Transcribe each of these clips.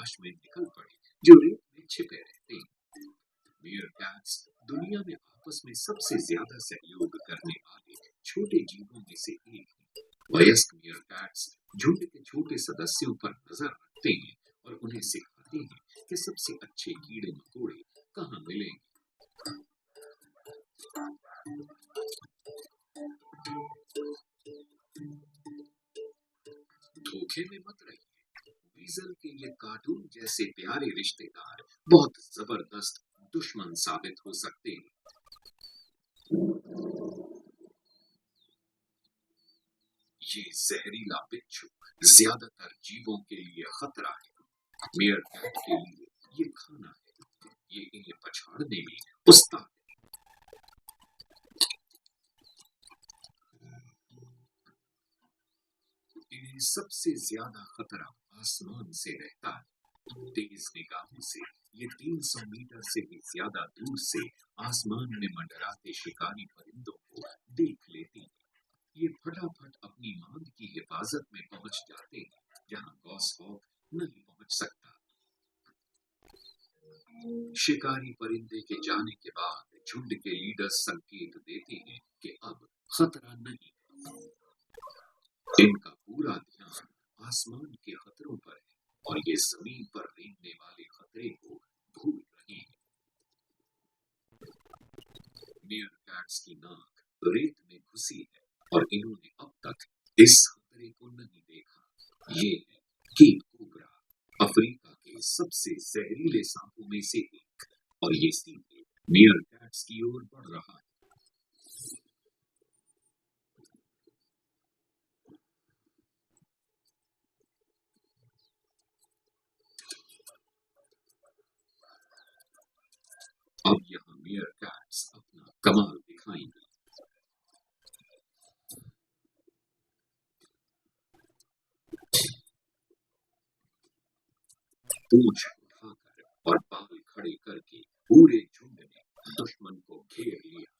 तलाश में निकल पड़े जो रेत में छिपे रहते हैं। मीयरकैट्स दुनिया में आपस में सबसे ज्यादा सहयोग करने वाले छोटे जीवों में से एक है। वयस्क मीयरकैट्स झुंड के छोटे सदस्यों पर नजर रखते हैं और उन्हें सिखाते हैं कि सबसे अच्छे कीड़े मकोड़े कहाँ मिलेंगे। धोखे में मत रहिए। वीजल के ये कार्टून जैसे प्यारे रिश्तेदार बहुत जबरदस्त दुश्मन साबित हो सकते हैं। ये जहरीला बिच्छू ज्यादातर जीवों के लिए खतरा है। मीयरकैट के लिए ये खाना है। ये इन्हें पछाड़ने में उस्ताद है। इन्हें सबसे ज्यादा खतरा आसमान से रहता है। तेज निगाहों से ये 300 मीटर से भी ज्यादा दूर से आसमान में मंडराते शिकारी परिंदों को देख लेती हैं। ये फटाफट अपनी मांद की हिफाजत में पहुंच जाते हैं जहां गॉसहॉक नहीं पहुंच सकता। शिकारी परिंदे के जाने के बाद झुंड के लीडर संकेत देते हैं कि अब खतरा नहीं है। इनका पूरा ध्यान आसमान के खतरों पर है और ये जमीन पर रेंगने वाले खतरे को भूल रहे हैं। मीयरकैट्स की नाक रेत में घुसी है और इन्होंने अब तक इस खतरे को नहीं देखा। ये है किंग कोबरा, अफ्रीका के सबसे जहरीले सांपों में से एक, और ये सीधे मीयरकैट्स की ओर बढ़ रहा है। अब यहाँ मीयरकैट्स अपना कमाल दिखाएंगे। पूंछ उठाकर और बाल खड़े करके पूरे झुंड ने दुश्मन को घेर लिया।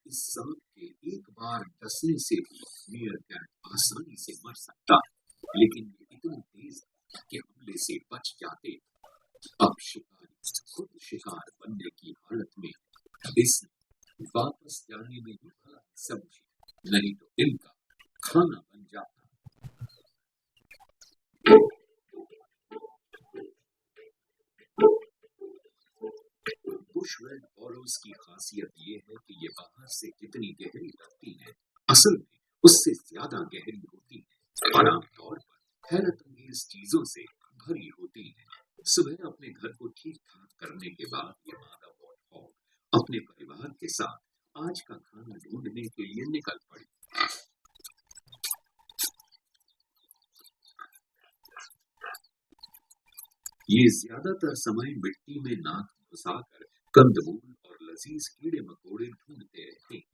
इस सांप के एक बार डसने से भी मीयरकैट आसानी से मर सकता है, लेकिन ये इतने तेज है कि हमले से बच जाते हैं। अब शिकारी खुद शिकार बनने की हालत में इसने वापस जाने में ही भला समझी, नहीं तो इनका खाना बन जाता। बुशवैल्ड बॉलोज की खासियत ये है कि ये बाहर से कितनी गहरी लगती है, असल में उससे ज्यादा गहरी होती है और आमतौर पर हैरत अंगेज चीजों से भरी होती है। सुबह अपने घर को ठीक ठाक करने के बाद ये मादा वॉर्थहॉग अपने परिवार के साथ आज का खाना ढूंढने के लिए निकल पड़ी। ये ज्यादातर समय मिट्टी में नाक घुसाकर कंदमूल और लजीज कीड़े मकोड़े ढूंढते रहते हैं।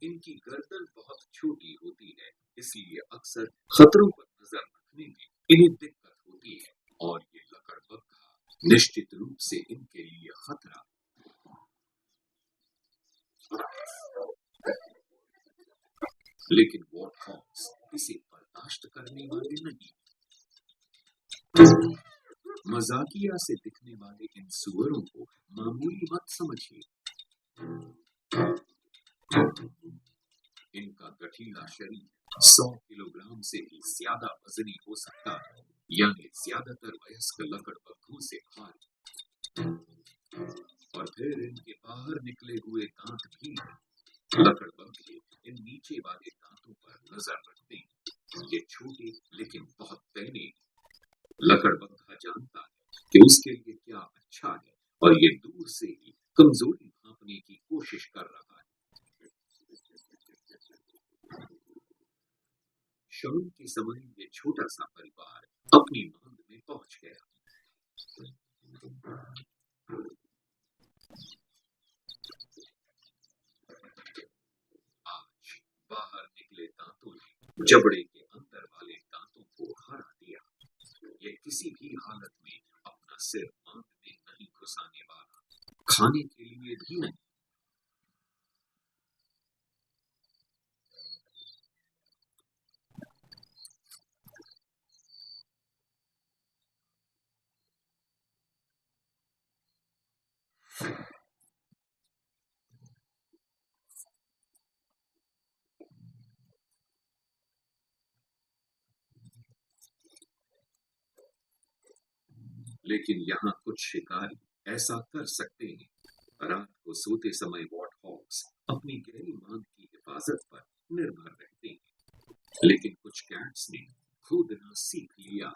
इनकी गर्दन बहुत छोटी होती है, इसलिए अक्सर खतरों पर नजर रखने में इन्हें दिक्कत होती है और ये लकड़बग्घा निश्चित रूप से इनके लिए खतरा। लेकिन वॉर्थहॉग्स इसे बर्दाश्त करने वाले नहीं। मजाकिया से दिखने वाले इन सुअरों को मामूली मत समझिए। इनका गठीला शरीर 100 किलोग्राम से भी ज्यादा वजनी हो सकता है, यानी ज्यादातर वयस्क लकड़बग्घों से भारी। और फिर इनके बाहर निकले हुए दांत भी हैं। लकड़बग्घे इन नीचे वाले दांतों पर नजर रखते हैं। ये छोटे लेकिन बहुत पैने हैं। लकड़बग्घा जानता है कि उसके लिए क्या अच्छा है और ये दूर से ही कमजोरी भांपने की कोशिश कर रहा है। शाम के समय ये छोटा सा परिवार अपनी मांद में पहुंच गया। आज बाहर निकले दांतों ने जबड़े के अंदर वाले दांतों को हरा दिया। ये किसी भी हालत में अपना सिर मांद में नहीं खाने के लिए भी नहीं। लेकिन यहाँ कुछ शिकारी ऐसा कर सकते हैं। रात को सोते समय वॉट हॉक्स अपनी गहरी मांद की हिफाजत पर निर्भर रहते हैं, लेकिन कुछ कैट्स ने कूदना सीख लिया।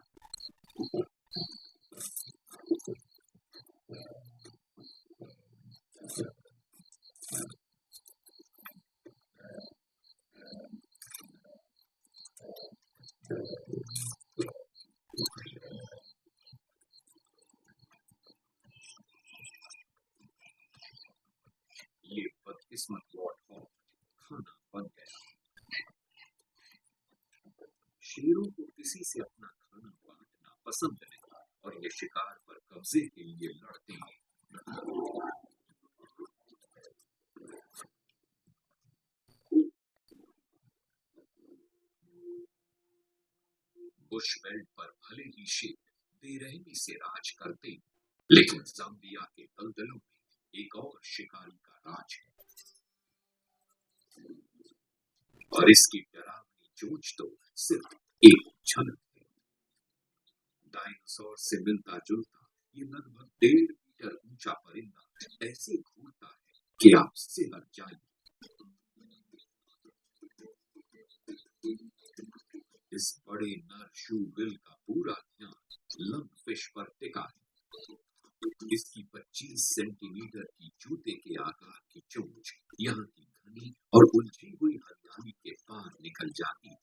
ये बदकिस्मत वॉट हॉक खाना बन गया। शेरों को किसी से अपना खाना बांटना पसंद नहीं और ये शिकार पर कब्जे के लिए लड़ते हैं। बुशवेल्ड पर भले ही शेर बेरहमी से राज करते हैं, लेकिन जाम्बिया के दलदलों में एक और शिकारी का राज है, और इसकी डरावनी चोंच तो सिर्फ एक झलक है। डायनासोर से मिलता जुलता ये लगभग 1.5 मीटर ऊंचा परिंदा ऐसे घूरता है कि आप सिहर जाएंगे। इस बड़े नर शूबिल का पूरा ध्यान लंगफिश पर टिका है। इसकी 25 सेंटीमीटर की जूते के आकार की चोंच यहाँ की घनी और उलझी हुई हरियाली के पार निकल जाती है।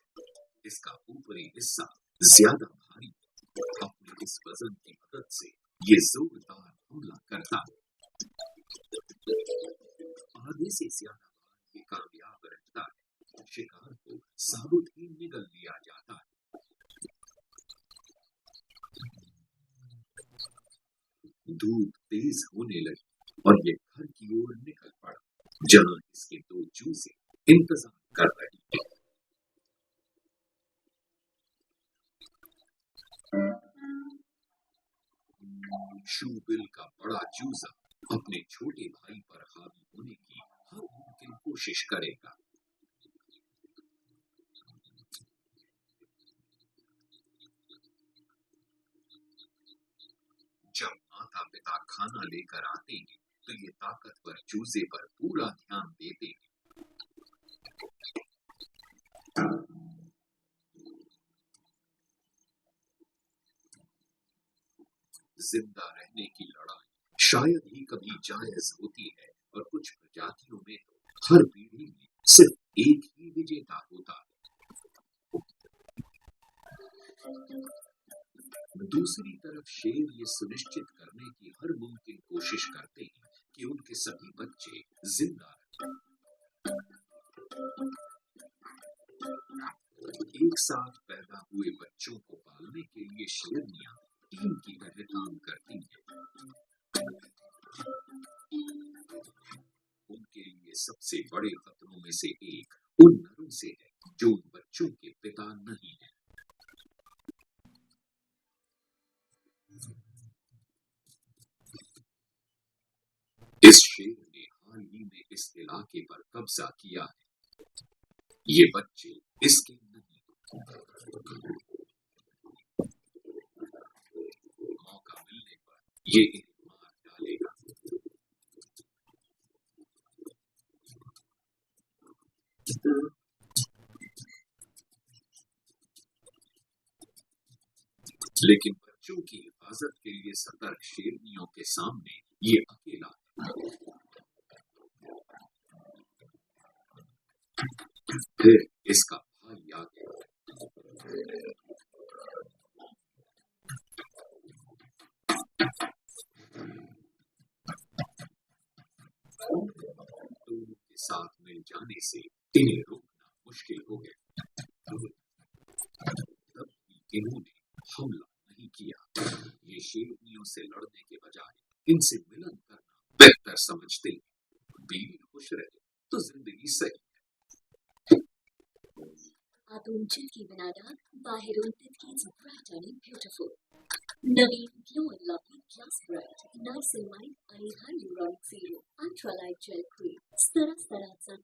इसका ऊपरी हिस्सा ज्यादा भारी है। अपने इस वजन की मदद से ये जोरदार हमला करता है। आधे से ज्यादा बार ये कामयाब रहता है। शिकार को साबुत ही निगल लिया जाता है। धूप तेज होने लगी और ये घर की ओर निकल पड़ा, जहां इसके 2 चूजे इंतजार कर रही थी। शूबिल का बड़ा चूजा अपने छोटे भाई पर हावी होने की हर मुमकिन कोशिश करेगा। जब माता पिता खाना लेकर आते हैं तो ये ताकतवर चूजे पर पूरा ध्यान देते हैं। जिंदा रहने की लड़ाई शायद ही कभी जायज होती है, और कुछ प्रजातियों में तो हर पीढ़ी में सिर्फ एक ही विजेता होता है। दूसरी तरफ शेर ये सुनिश्चित करने की हर मुमकिन कोशिश करते हैं कि उनके सभी बच्चे जिंदा रहें। एक साथ पैदा हुए बच्चों को पालने के लिए शेरनियां टीम की तरह काम करती हैं। उनके लिए सबसे बड़े खतरों में से एक उन नरों से है जो उन बच्चों के पिता नहीं है। इस शेर ने हाल ही में इस इलाके पर कब्जा किया है। ये बच्चे इसके नहीं, मौका मिलने पर ये इन्हें मार डालेगा। लेकिन बच्चों की हिफाजत के लिए सतर्क शेरनियों के सामने ये अकेला है। फिर इसका भाई आ गया। दोनों के साथ मिल जाने से इन्हें रोकना मुश्किल हो गया। तब भी इन्होंने हमला नहीं किया। ये शेरनियों से लड़ने के बजाय इनसे मिलन करना बेहतर समझते हैं बीवी खुश रहे तो जिंदगी सही। आतून की बनाना बाहेरून तितकीच bright आणि beautiful. Naveen Glow and Lovely Glass Bright, Niacinamide आणि Hyaluronic Serum, Ultralight Gel Cream, स्तरास्तराचा